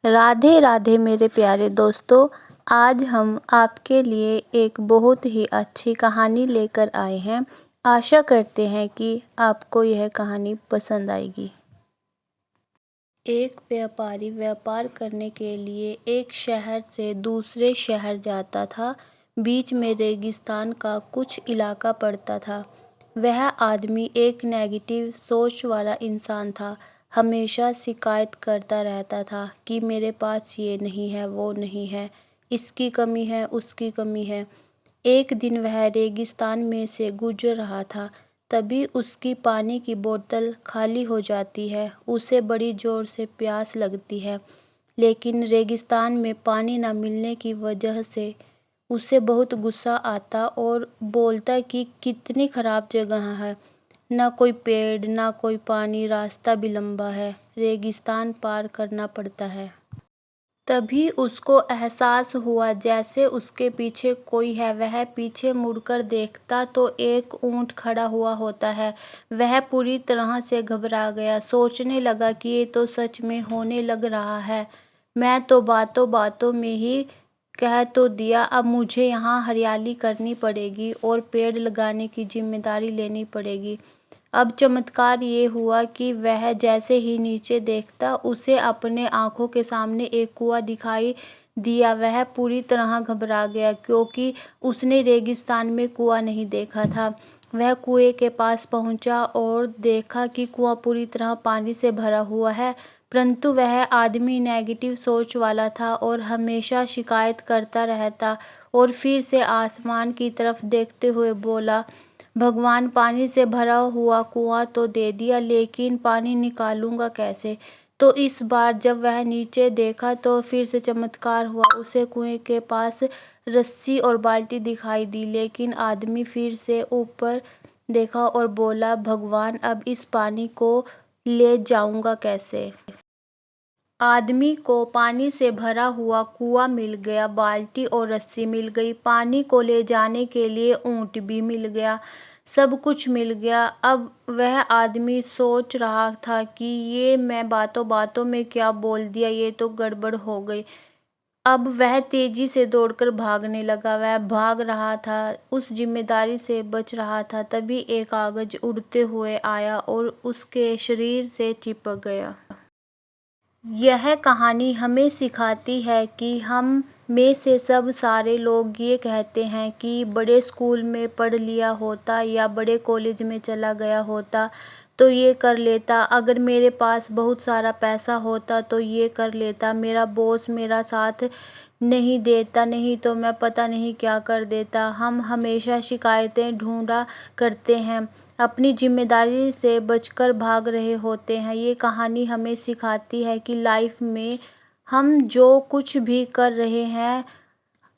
राधे राधे मेरे प्यारे दोस्तों। आज हम आपके लिए एक बहुत ही अच्छी कहानी लेकर आए हैं। आशा करते हैं कि आपको यह कहानी पसंद आएगी। एक व्यापारी व्यापार करने के लिए एक शहर से दूसरे शहर जाता था। बीच में रेगिस्तान का कुछ इलाका पड़ता था। वह आदमी एक नेगेटिव सोच वाला इंसान था। हमेशा शिकायत करता रहता था कि मेरे पास ये नहीं है, वो नहीं है, इसकी कमी है, उसकी कमी है। एक दिन वह रेगिस्तान में से गुजर रहा था। तभी उसकी पानी की बोतल खाली हो जाती है। उसे बड़ी ज़ोर से प्यास लगती है, लेकिन रेगिस्तान में पानी न मिलने की वजह से उसे बहुत गुस्सा आता और बोलता कि कितनी ख़राब जगह है, ना कोई पेड़, ना कोई पानी, रास्ता भी लंबा है, रेगिस्तान पार करना पड़ता है। तभी उसको एहसास हुआ जैसे उसके पीछे कोई है। वह पीछे मुड़कर देखता तो एक ऊंट खड़ा हुआ होता है। वह पूरी तरह से घबरा गया। सोचने लगा कि ये तो सच में होने लग रहा है। मैं तो बातों बातों में ही कह तो दिया, अब मुझे यहाँ हरियाली करनी पड़ेगी और पेड़ लगाने की जिम्मेदारी लेनी पड़ेगी। अब चमत्कार ये हुआ कि वह जैसे ही नीचे देखता, उसे अपने आंखों के सामने एक कुआं दिखाई दिया। वह पूरी तरह घबरा गया क्योंकि उसने रेगिस्तान में कुआं नहीं देखा था। वह कुएं के पास पहुंचा और देखा कि कुआं पूरी तरह पानी से भरा हुआ है, परंतु वह आदमी नेगेटिव सोच वाला था और हमेशा शिकायत करता रहता। और फिर से आसमान की तरफ देखते हुए बोला, भगवान, पानी से भरा हुआ कुआं तो दे दिया, लेकिन पानी निकालूंगा कैसे? तो इस बार जब वह नीचे देखा तो फिर से चमत्कार हुआ। उसे कुएं के पास रस्सी और बाल्टी दिखाई दी, लेकिन आदमी फिर से ऊपर देखा और बोला, भगवान, अब इस पानी को ले जाऊंगा कैसे? आदमी को पानी से भरा हुआ कुआं मिल गया, बाल्टी और रस्सी मिल गई, पानी को ले जाने के लिए ऊंट भी मिल गया, सब कुछ मिल गया। अब वह आदमी सोच रहा था कि ये मैं बातों बातों में क्या बोल दिया, ये तो गड़बड़ हो गई। अब वह तेजी से दौड़कर भागने लगा। वह भाग रहा था, उस जिम्मेदारी से बच रहा था। तभी एक कागज उड़ते हुए आया और उसके शरीर से चिपक गया। यह कहानी हमें सिखाती है कि हम में से सब सारे लोग ये कहते हैं कि बड़े स्कूल में पढ़ लिया होता या बड़े कॉलेज में चला गया होता तो ये कर लेता, अगर मेरे पास बहुत सारा पैसा होता तो ये कर लेता, मेरा बॉस मेरा साथ नहीं देता, नहीं तो मैं पता नहीं क्या कर देता। हम हमेशा शिकायतें ढूंढा करते हैं, अपनी जिम्मेदारी से बचकर भाग रहे होते हैं। ये कहानी हमें सिखाती है कि लाइफ में हम जो कुछ भी कर रहे हैं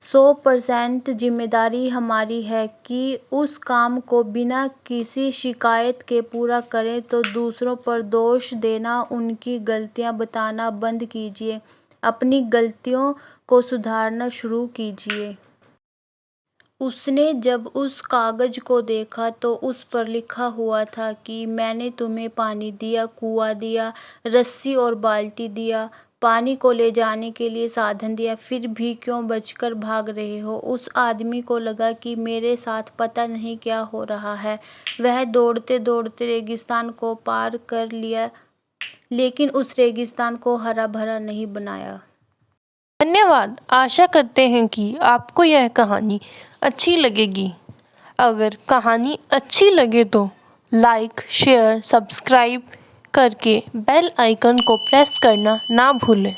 100% जिम्मेदारी हमारी है कि उस काम को बिना किसी शिकायत के पूरा करें। तो दूसरों पर दोष देना, उनकी गलतियां बताना बंद कीजिए, अपनी गलतियों को सुधारना शुरू कीजिए। उसने जब उस कागज को देखा तो उस पर लिखा हुआ था कि मैंने तुम्हें पानी दिया, कुआं दिया, रस्सी और बाल्टी दिया, पानी को ले जाने के लिए साधन दिया, फिर भी क्यों बचकर भाग रहे हो? उस आदमी को लगा कि मेरे साथ पता नहीं क्या हो रहा है। वह दौड़ते दौड़ते रेगिस्तान को पार कर लिया, लेकिन उस रेगिस्तान को हरा भरा नहीं बनाया। धन्यवाद। आशा करते हैं कि आपको यह कहानी अच्छी लगेगी। अगर कहानी अच्छी लगे तो लाइक, शेयर, सब्सक्राइब करके बेल आइकन को प्रेस करना ना भूलें।